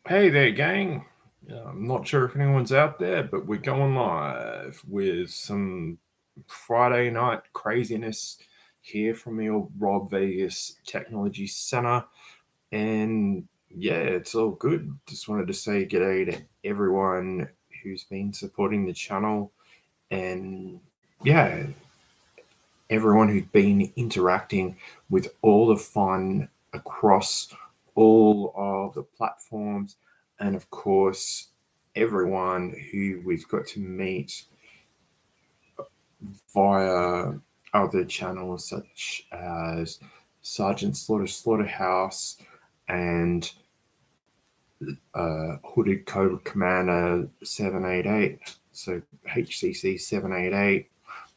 Hey there, gang. I'm not sure if anyone's out there, but we're going live with some Friday night craziness here from the old Rob Vegas Technology Center. And yeah, it's all good. Just wanted to say g'day to everyone who's been supporting the channel. And yeah, everyone who's been interacting with all the fun across all of the platforms, and of course, everyone who we've got to meet via other channels such as Sergeant Slaughterhouse and Hooded Cobra Commander 788, so HCC 788,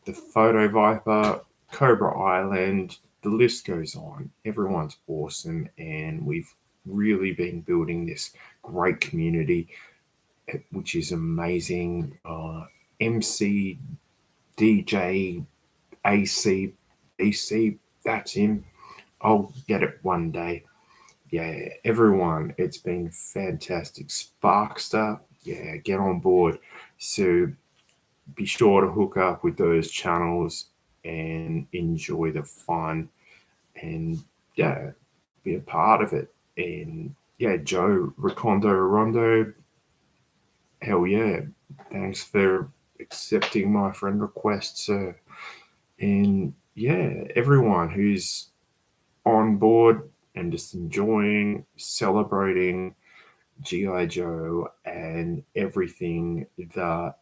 the Photo Viper, Cobra Island, the list goes on. Everyone's awesome, and we've really been building this great community, which is amazing. MC, DJ, AC, DC, that's him. I'll get it one day. Yeah, everyone, it's been fantastic. Sparkster, yeah, get on board. So be sure to hook up with those channels and enjoy the fun and yeah, be a part of it. And yeah, Joe Recondo Rondo, hell yeah, thanks for accepting my friend request, sir. And yeah, everyone who's on board and just enjoying, celebrating G.I. Joe and everything that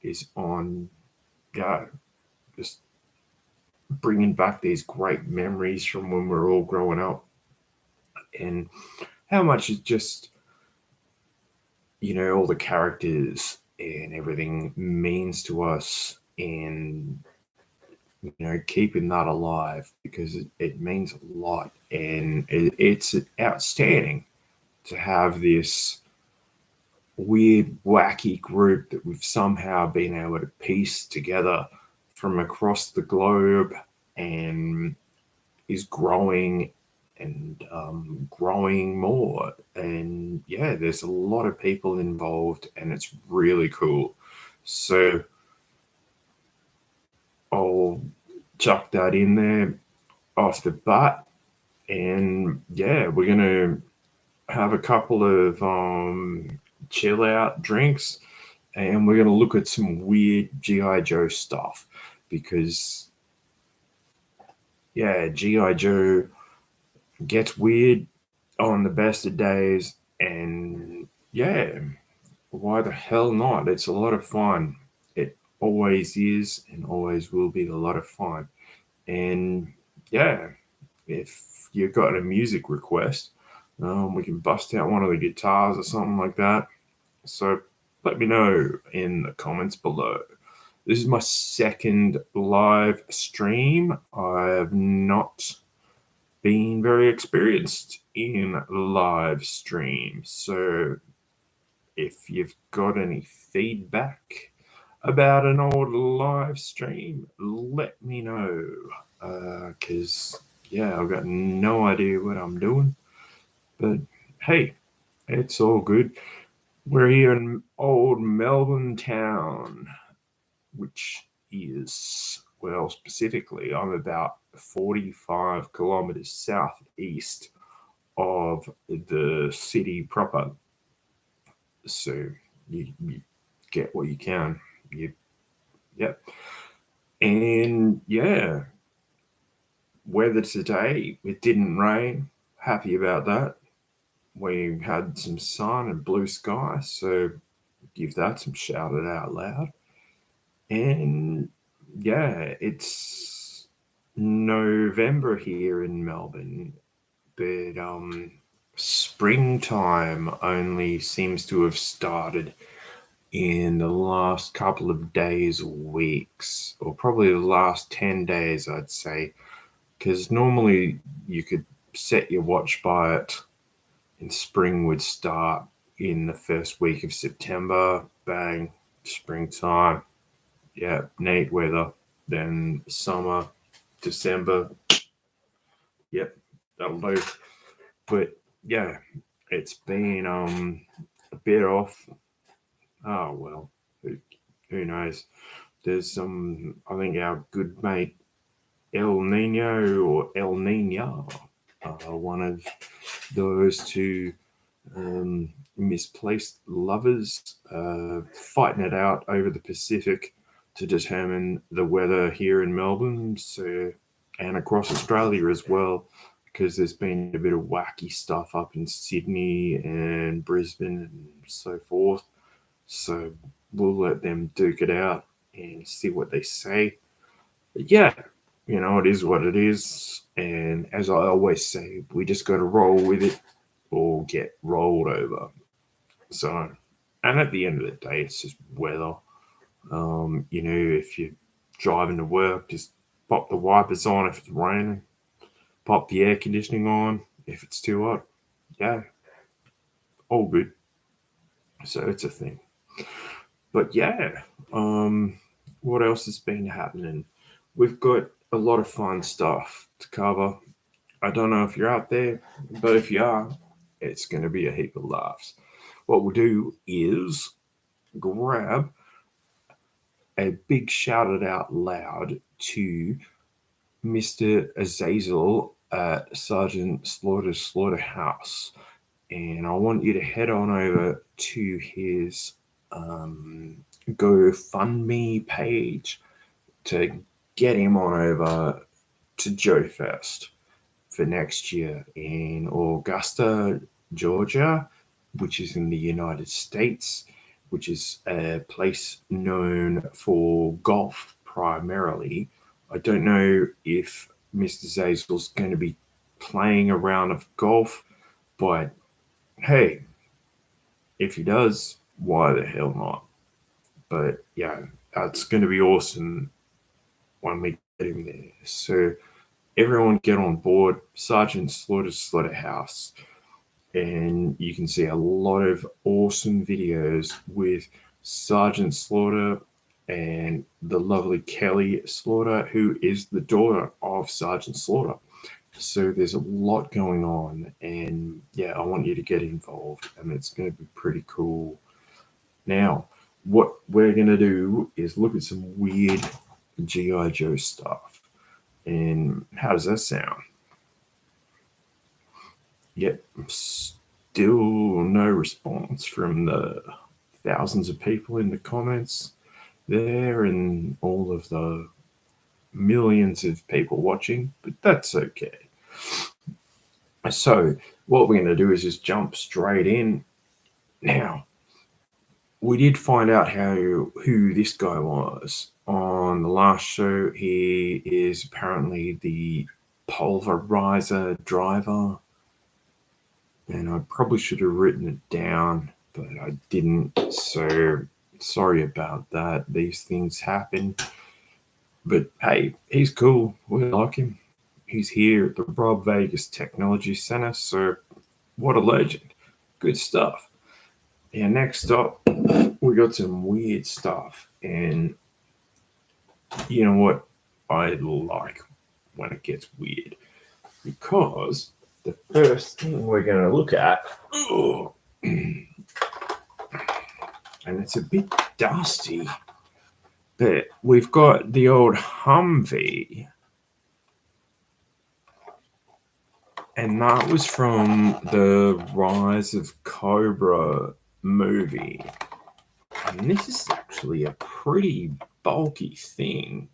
is on go. Just bringing back these great memories from when we were all growing up and how much it just, all the characters and everything means to us and, keeping that alive because it means a lot and it's outstanding to have this weird, wacky group that we've somehow been able to piece together from across the globe and is growing and growing more. And yeah, there's a lot of people involved, and it's really cool. So I'll chuck that in there off the bat. And yeah, we're going to have a couple of chill out drinks and we're going to look at some weird G.I. Joe stuff because, yeah, G.I. Joe gets weird on the best of days. And yeah, why the hell not? It's a lot of fun. It always is and always will be a lot of fun. And yeah, if you've got a music request, we can bust out one of the guitars or something like that. So let me know in the comments below. This is my second live stream. I have not been very experienced in live streams. So if you've got any feedback about an old live stream, let me know. Because, yeah, I've got no idea what I'm doing. But hey, it's all good. We're here in old Melbourne town, which is, well, specifically, I'm about 45 kilometres southeast of the city proper. So you get what you can. Yep. And yeah, weather today, it didn't rain. Happy about that. We had some sun and blue sky, so give that some shout it out loud. And yeah, it's November here in Melbourne, but springtime only seems to have started in the last couple of days or weeks, or probably the last 10 days, I'd say, because normally you could set your watch by it and spring would start in the first week of September. Bang, springtime. Yeah, neat weather. Then summer, December. Yep, that'll do. But yeah, it's been a bit off. Oh well, who knows? There's some. I think our good mate El Nino or El Nina, one of those two misplaced lovers, fighting it out over the Pacific to determine the weather here in Melbourne, and across Australia as well, because there's been a bit of wacky stuff up in Sydney and Brisbane and so forth. So we'll let them duke it out and see what they say. But yeah, it is what it is. And as I always say, we just got to roll with it or get rolled over. So, and at the end of the day, it's just weather. If you're driving to work, just pop the wipers on if it's raining, pop the air conditioning on if it's too hot. Yeah, all good. So it's a thing. But yeah, what else has been happening? We've got a lot of fun stuff to cover. I don't know if you're out there, but if you are, it's going to be a heap of laughs. What we'll do is grab a big shout it out loud to Mr. Azazel at Sergeant Slaughter's Slaughterhouse. And I want you to head on over to his GoFundMe page to get him on over to Joe Fest for next year in Augusta, Georgia, which is in the United States, which is a place known for golf primarily. I don't know if Mr. Zazel's going to be playing a round of golf, but hey, if he does, why the hell not? But yeah, it's going to be awesome when we get him there. So everyone get on board Sergeant Slaughter's Slaughterhouse, and you can see a lot of awesome videos with Sergeant Slaughter and the lovely Kelly Slaughter, who is the daughter of Sergeant Slaughter. So there's a lot going on, and yeah, I want you to get involved, and it's going to be pretty cool. Now, what we're going to do is look at some weird G.I. Joe stuff. And how does that sound? Yet, still no response from the thousands of people in the comments there and all of the millions of people watching, but that's okay. So what we're going to do is just jump straight in. Now, we did find out who this guy was on the last show. He is apparently the pulverizer driver, and I probably should have written it down, but I didn't, so sorry about that. These things happen, but hey, he's cool. We like him. He's here at the Rob Vegas Technology Center, so what a legend. Good stuff. And next up, we got some weird stuff, and you know what? I like when it gets weird, because the first thing we're going to look at, and it's a bit dusty, but we've got the old Humvee, and that was from the Rise of Cobra movie. And this is actually a pretty bulky thing.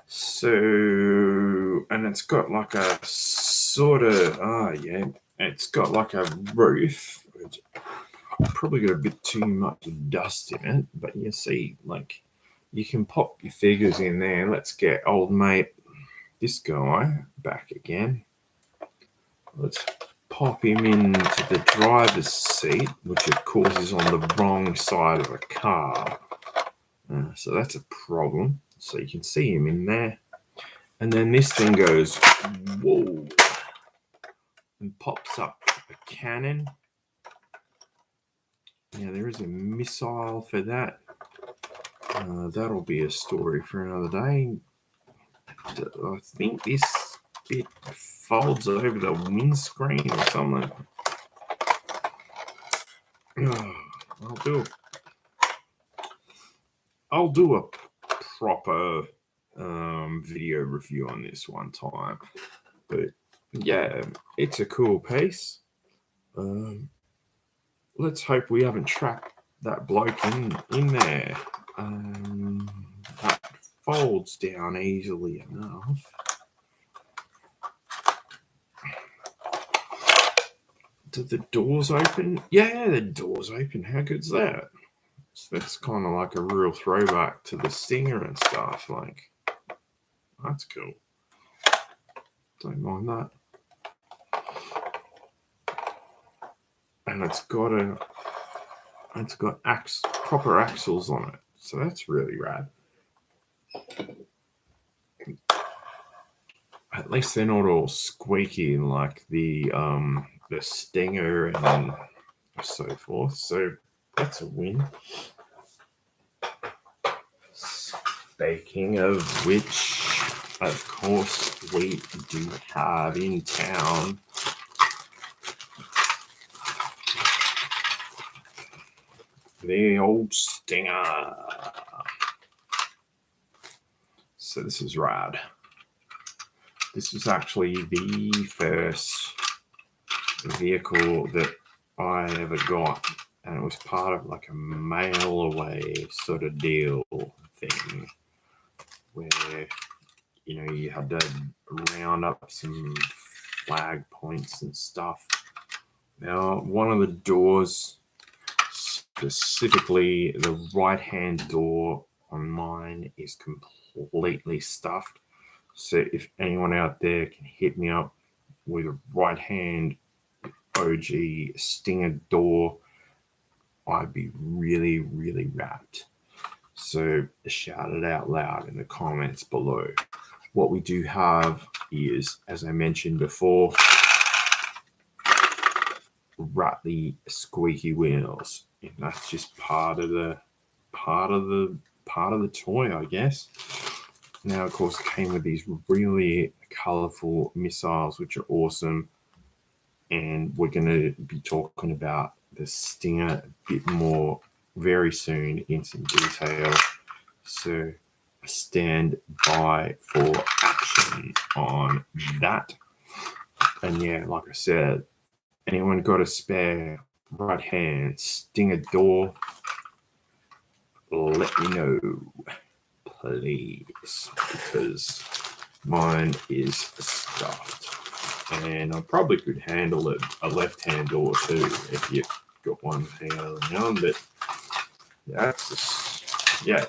So, and it's got like a sort of, it's got like a roof. Which probably got a bit too much dust in it, but you see, like, you can pop your figures in there. Let's get old mate, this guy, back again. Let's pop him into the driver's seat, which of course is on the wrong side of the car. So that's a problem. So you can see him in there. And then this thing goes, whoa, and pops up a cannon. Now there is a missile for that. That'll be a story for another day. I think this bit folds over the windscreen or something. I'll do a proper video review on this one time. But yeah, it's a cool piece. Let's hope we haven't trapped that bloke in there. That folds down easily enough. Do the doors open? Yeah, the doors open. How good's that? So that's kind of like a real throwback to the Stinger and stuff. Like, that's cool. Don't mind that. And it's got proper axles on it, so that's really rad. At least they're not all squeaky like the Stinger and so forth. So that's a win. Speaking of which, of course, we do have in town the old Stinger. So this is rad. This was actually the first vehicle that I ever got, and it was part of like a mail away sort of deal thing where, you know, you had to round up some flag points and stuff. Now, one of the doors, specifically the right-hand door on mine, is completely stuffed. So if anyone out there can hit me up with a right-hand OG Stinger door, I'd be really, really wrapped. So shout it out loud in the comments below. What we do have is, as I mentioned before, rattly, squeaky wheels, and that's just part of the toy, I guess. Now, of course, it came with these really colorful missiles, which are awesome. And we're going to be talking about the Stinger a bit more very soon in some detail. So stand by for action on that. And yeah, like I said, anyone got a spare right hand Stinger door, let me know, please, because mine is stuffed. And I probably could handle a left-hand door too if you've got one hanging around. But that's just, yeah.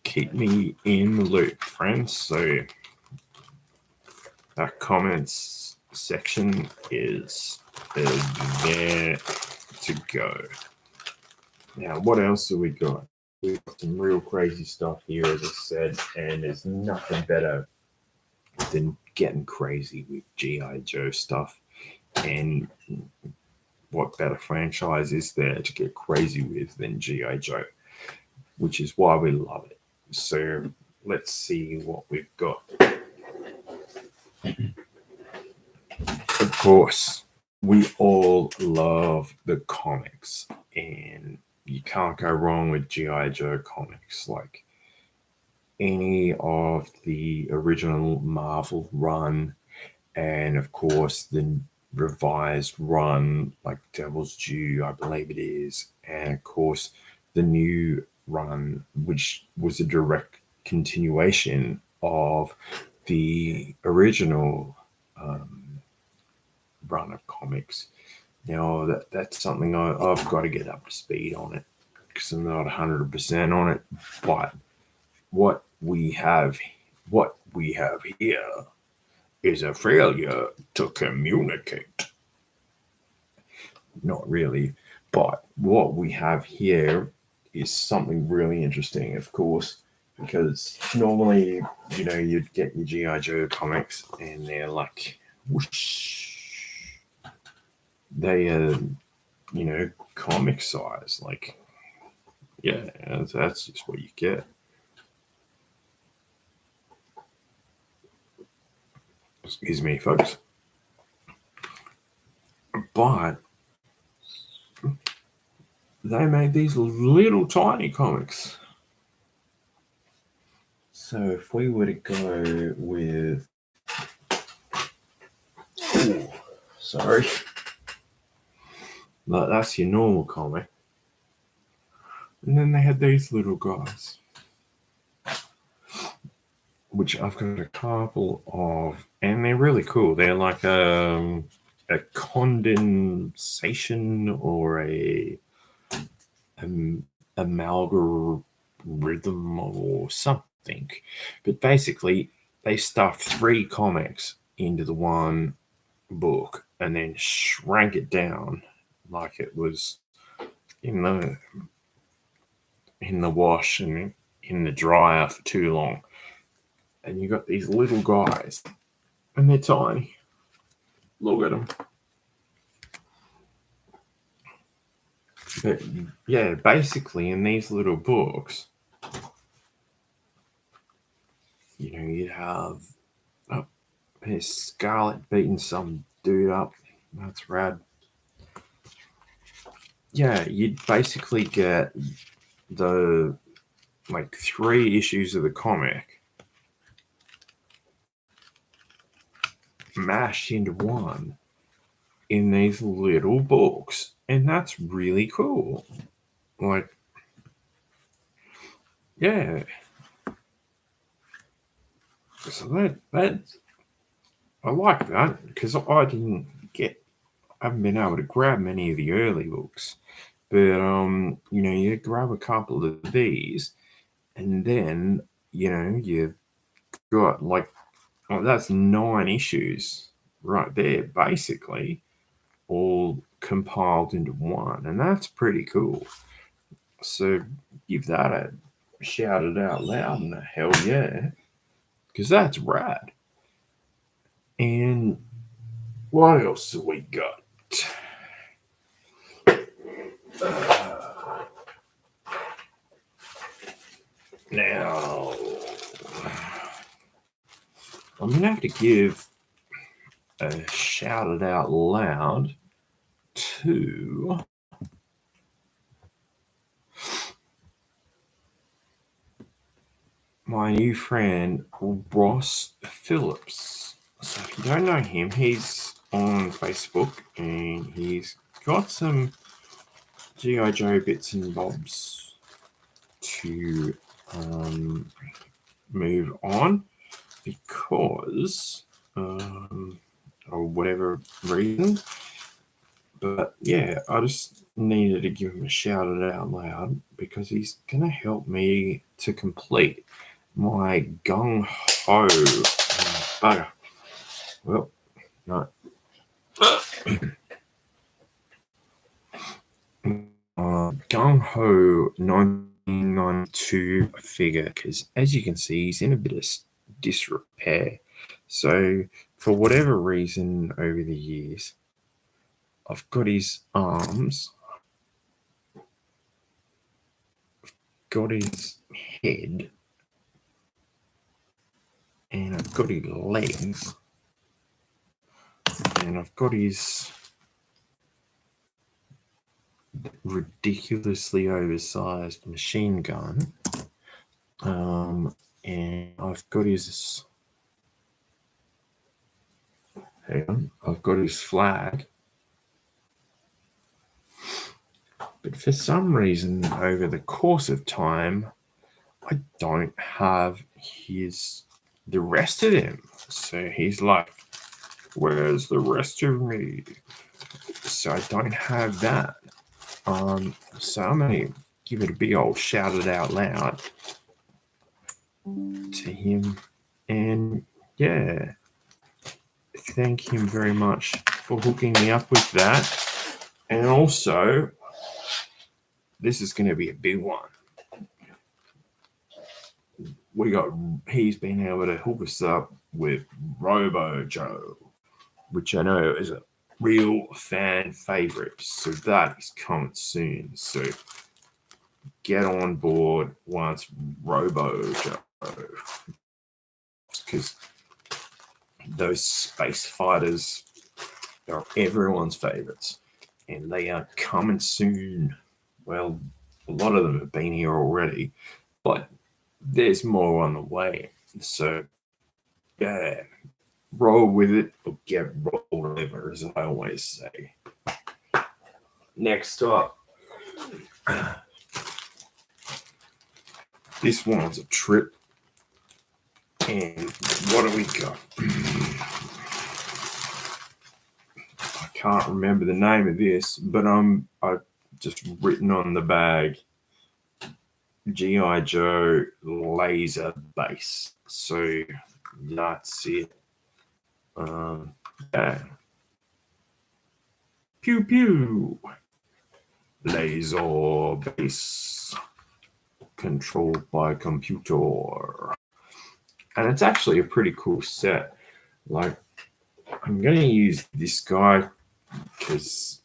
Keep me in the loop, friends. So that comments section is there to go. Now, what else have we got? We've got some real crazy stuff here, as I said, and there's nothing better than getting crazy with G.I. Joe stuff. And what better franchise is there to get crazy with than G.I. Joe, which is why we love it. So let's see what we've got. Of course, we all love the comics, and you can't go wrong with G.I. Joe comics. Like any of the original Marvel run, and of course the revised run like Devil's Due, I believe it is, and of course the new run, which was a direct continuation of the original run of comics. Now that's something I've got to get up to speed on it because I'm not 100% on it, but what we have here is a failure to communicate. Not really, but what we have here is something really interesting, of course, because normally, you know, you'd get your G.I. Joe comics and they're like, whoosh. They are, you know, comic size. Like, yeah, that's just what you get. Excuse me, folks. But they made these little tiny comics. So if we were to go with, sorry, but that's your normal comic. And then they had these little guys, which I've got a couple of, and they're really cool. They're like a condensation or a amalgam or something. But basically, they stuffed 3 comics into the one book and then shrank it down like it was in the wash and in the dryer for too long. And you got these little guys, and they're tiny. Look at them. But yeah, basically in these little books, you'd have there's Scarlet beating some dude up. That's rad. Yeah, you'd basically get the 3 issues of the comic mashed into one in these little books, and that's really cool. Yeah. So that I like that because I haven't been able to grab many of the early books, but you grab a couple of these, and then you've got that's 9 issues right there, basically, all compiled into one, and that's pretty cool. So give that a shout it out loud and a hell yeah, because that's rad. And what else have we got? Now, I'm going to have to give a shout it out loud to my new friend, Ross Phillips. So if you don't know him, he's on Facebook and he's got some Gijoe bits and bobs to move on because or whatever reason. But yeah, I just needed to give him a shout it out loud because he's going to help me to complete my gung ho bugger. Well, no. Gung ho 1992 figure, because as you can see, he's in a bit of disrepair. So for whatever reason over the years, I've got his arms, got his head, and I've got his legs, and I've got his ridiculously oversized machine gun, and I've got his flag. But for some reason, over the course of time, I don't have the rest of him. So he's like, where's the rest of me? So I don't have that. So I'm going to give it a big old shout it out loud to him. And yeah, thank him very much for hooking me up with that. And also, this is going to be a big one. He's been able to hook us up with Robo Joe, which I know is a real fan favorite. So that is coming soon. So get on board once Robo Joe, because those space fighters are everyone's favorites, and they are coming soon. Well, a lot of them have been here already, but there's more on the way. So, yeah, roll with it or get rolled over, as I always say. Next up, this one's a trip. And what do we got? I can't remember the name of this, but I've just written on the bag Gijoe laser base. So that's it. Yeah. Pew pew. Laser base controlled by computer. And it's actually a pretty cool set. Like, I'm going to use this guy because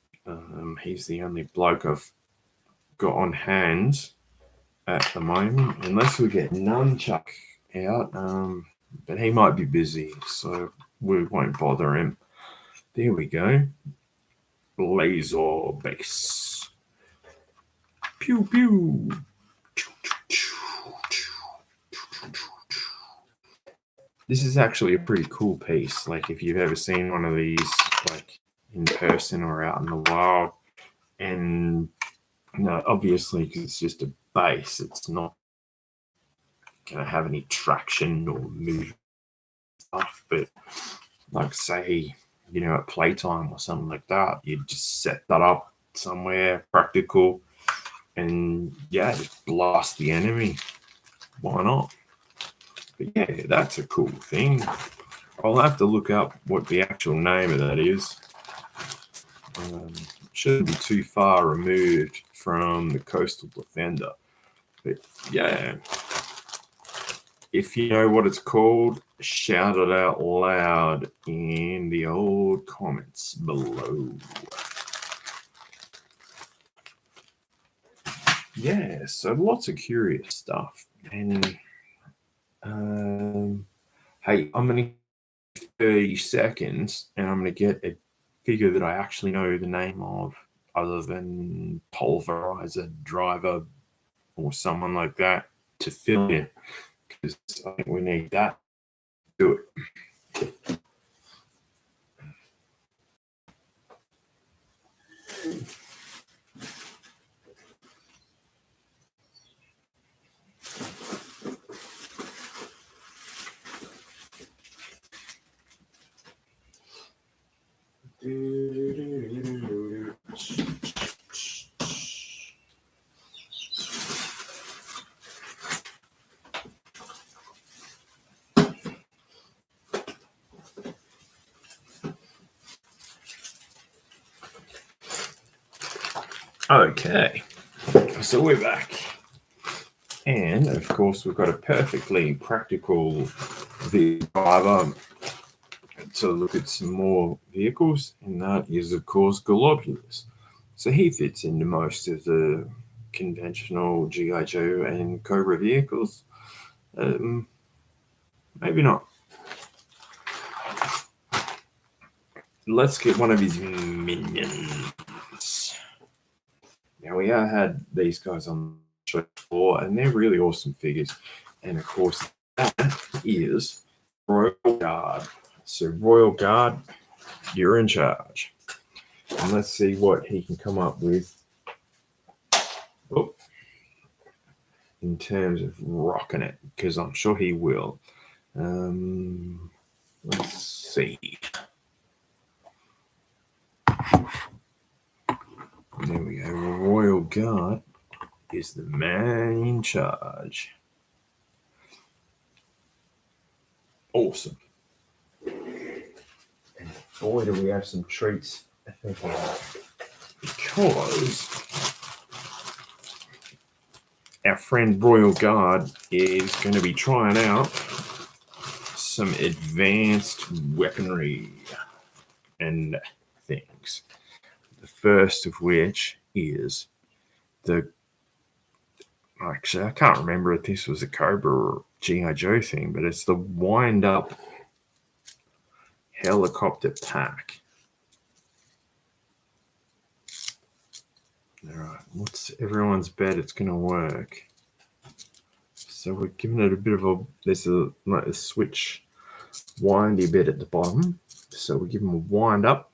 he's the only bloke I've got on hand at the moment, unless we get Nunchuck out. But he might be busy, so we won't bother him. There we go. Laser base. Pew pew. This is actually a pretty cool piece. Like, if you've ever seen one of these, like, in person or out in the wild, and obviously, because it's just a base, it's not going to have any traction or movement stuff. But, like, say, at playtime or something like that, you just set that up somewhere practical, and just blast the enemy. Why not? But yeah, that's a cool thing. I'll have to look up what the actual name of that is. Shouldn't be too far removed from the Coastal Defender. But yeah, if you know what it's called, shout it out loud in the old comments below. Yeah, so lots of curious stuff. And hey, I'm going to 30 seconds and I'm going to get a figure that I actually know the name of, other than Pulverizer Driver or someone like that, to fill in, because I think we need that to do it. Okay, so we're back. And of course, we've got a perfectly practical driver to look at some more vehicles, and that is, of course, Globulus. So he fits into most of the conventional G.I. Joe and Cobra vehicles. Maybe not. Let's get one of his minions. Now, we had these guys on the show before, and they're really awesome figures. And of course, that is Royal Guard. So, Royal Guard, you're in charge. And let's see what he can come up with in terms of rocking it, because I'm sure he will. Let's see. There we go. Royal Guard is the man in charge. Awesome. And boy, do we have some treats because our friend Royal Guard is going to be trying out some advanced weaponry and things. The first of which is actually, I can't remember if this was a Cobra or G.I. Joe thing, but it's the wind-up helicopter pack. All right, what's everyone's bet it's going to work? So we're giving it a bit of a, there's like a switch windy bit at the bottom. So we give them a wind up,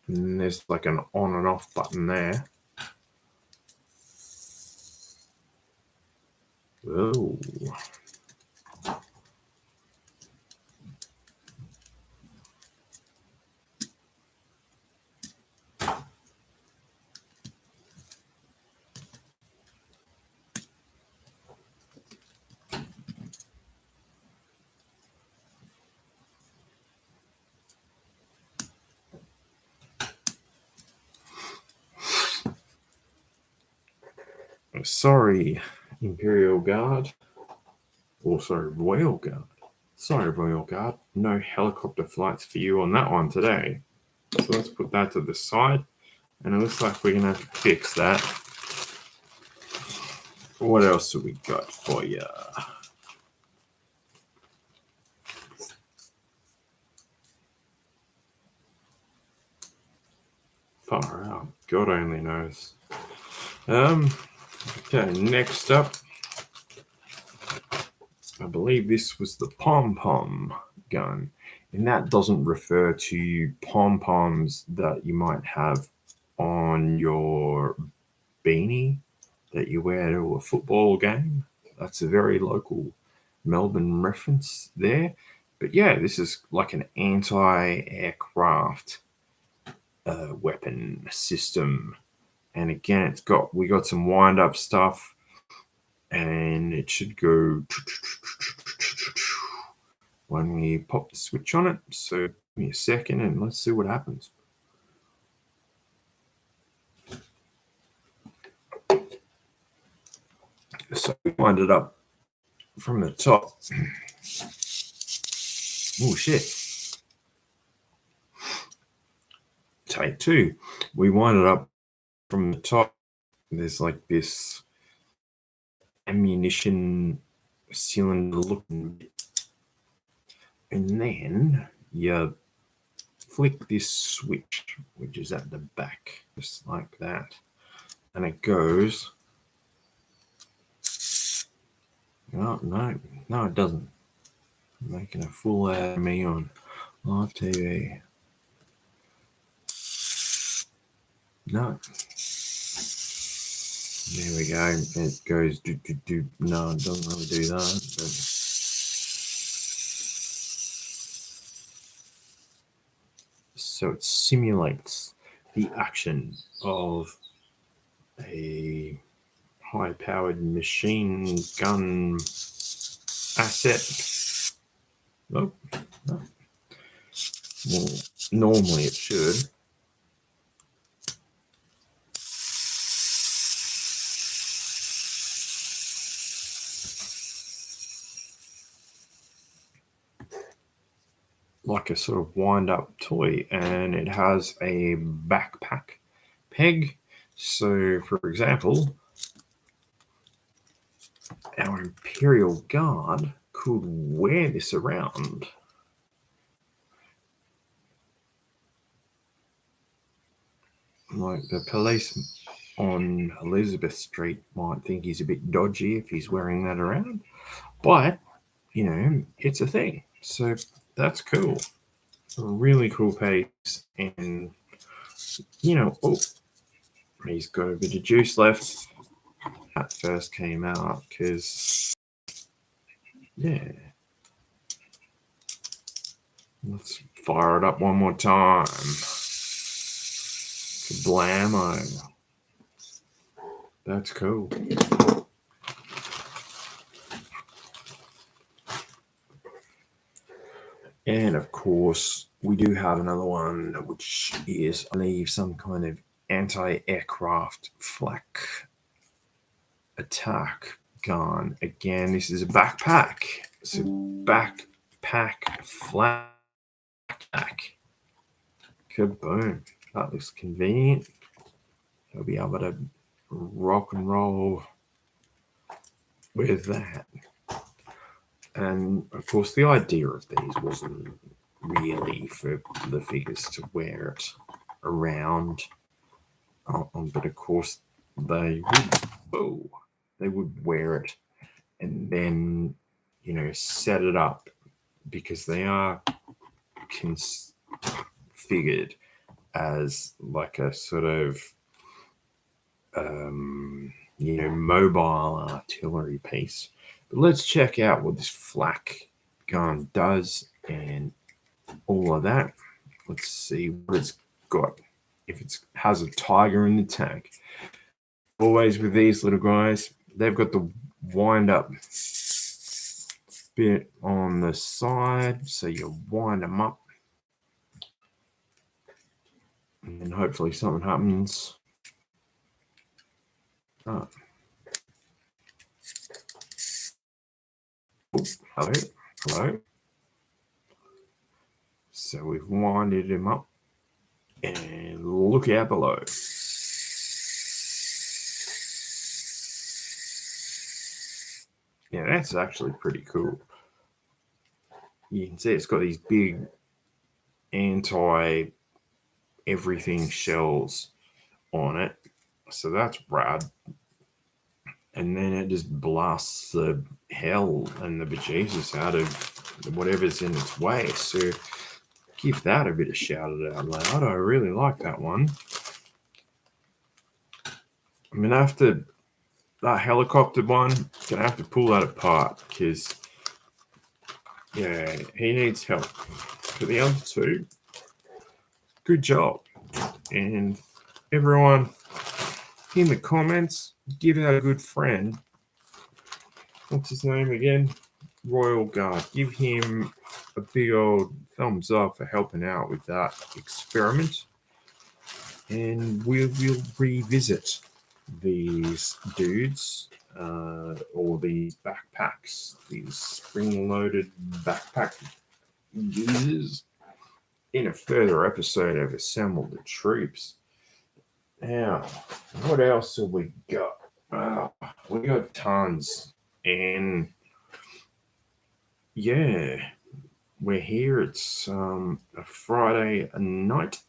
and there's like an on and off button there. Oh. Sorry, Imperial Guard. Or sorry, Royal Guard. Sorry, Royal Guard. No helicopter flights for you on that one today. So let's put that to the side. And it looks like we're going to have to fix that. What else have we got for you? Far out. God only knows. Okay, next up. I believe this was the pom-pom gun. And that doesn't refer to pom-poms that you might have on your beanie that you wear to a football game. That's a very local Melbourne reference there. But yeah, this is like an anti-aircraft weapon system. And again, we got some wind-up stuff, and it should go when we pop the switch on it. So give me a second and let's see what happens. So we wind it up from the top. Oh shit. Take two. We wind it up from the top. There's like this ammunition cylinder looking bit. And then you flick this switch, which is at the back, just like that. And it goes. Oh, no, it doesn't. I'm making a fool out of me on live TV. No. There we go. It goes do. No, it doesn't really do that. But so it simulates the action of a high-powered machine gun asset. Nope. No. Well, normally it should. Like a sort of wind-up toy, and it has a backpack peg. So, for example, our Imperial Guard could wear this around. Like the police on Elizabeth Street might think he's a bit dodgy if he's wearing that around, but you know, it's a thing. So that's cool. A really cool piece. And you know, oh, he's got a bit of juice left. That first came out because yeah. Let's fire it up one more time. Blammo. That's cool. And of course, we do have another one, which is, I believe, some kind of anti-aircraft flak attack gun. Again, this is a backpack. It's a backpack flak. Kaboom. That looks convenient. I'll be able to rock and roll with that. And of course, the idea of these wasn't really for the figures to wear it around. But of course, they would wear it and then, set it up because they are configured as like a sort of, mobile artillery piece. But let's check out what this flak gun does and all of that. Let's see what it's got. If it has a tiger in the tank. Always with these little guys, they've got the wind up bit on the side, so you wind them up and hopefully something happens. Oh. Hello. So we've winded him up and look out below. Yeah, that's actually pretty cool. You can see it's got these big anti-everything shells on it. So that's rad. And then it just blasts the hell and the bejesus out of whatever's in its way. So give that a bit of shout out loud. I really like that one. I'm going to have to, that helicopter one, going to have to pull that apart because, yeah, he needs help. For the other two, good job. And everyone in the comments, give our good friend, what's his name again? Royal Guard. Give him a big old thumbs up for helping out with that experiment. And we will revisit these dudes or these backpacks, these spring-loaded backpack users in a further episode of Assemble the Troops. Now, what else have we got? We got tons. And yeah, we're here. It's a Friday night.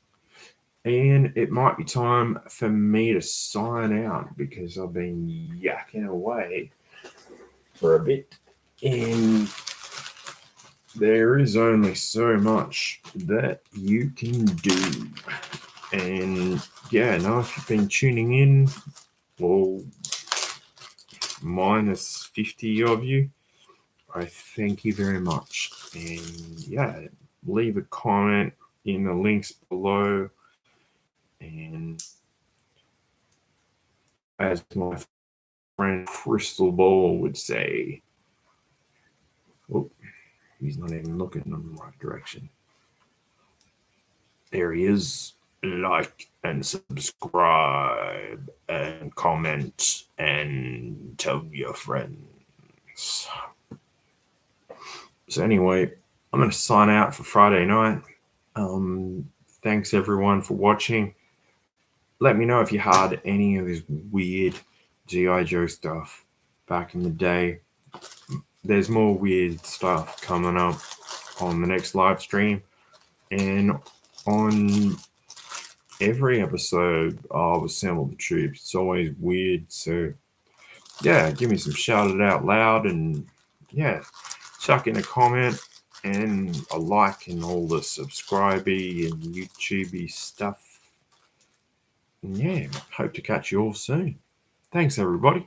And it might be time for me to sign out because I've been yakking away for a bit. And there is only so much that you can do. And yeah, now if you've been tuning in, well, minus 50 of you, I thank you very much. And yeah, leave a comment in the links below. And as my friend Crystal Ball would say, oh, he's not even looking in the right direction. There he is. Like and subscribe and comment and tell your friends. So anyway, I'm going to sign out for Friday night. Thanks everyone for watching. Let me know if you had any of this weird G.I. Joe stuff back in the day. There's more weird stuff coming up on the next live stream and on every episode of Assemble the Troops. It's always weird. So yeah, give me some shout it out loud and yeah, chuck in a comment and a like and all the subscribey and YouTubey stuff. And yeah, hope to catch you all soon. Thanks everybody.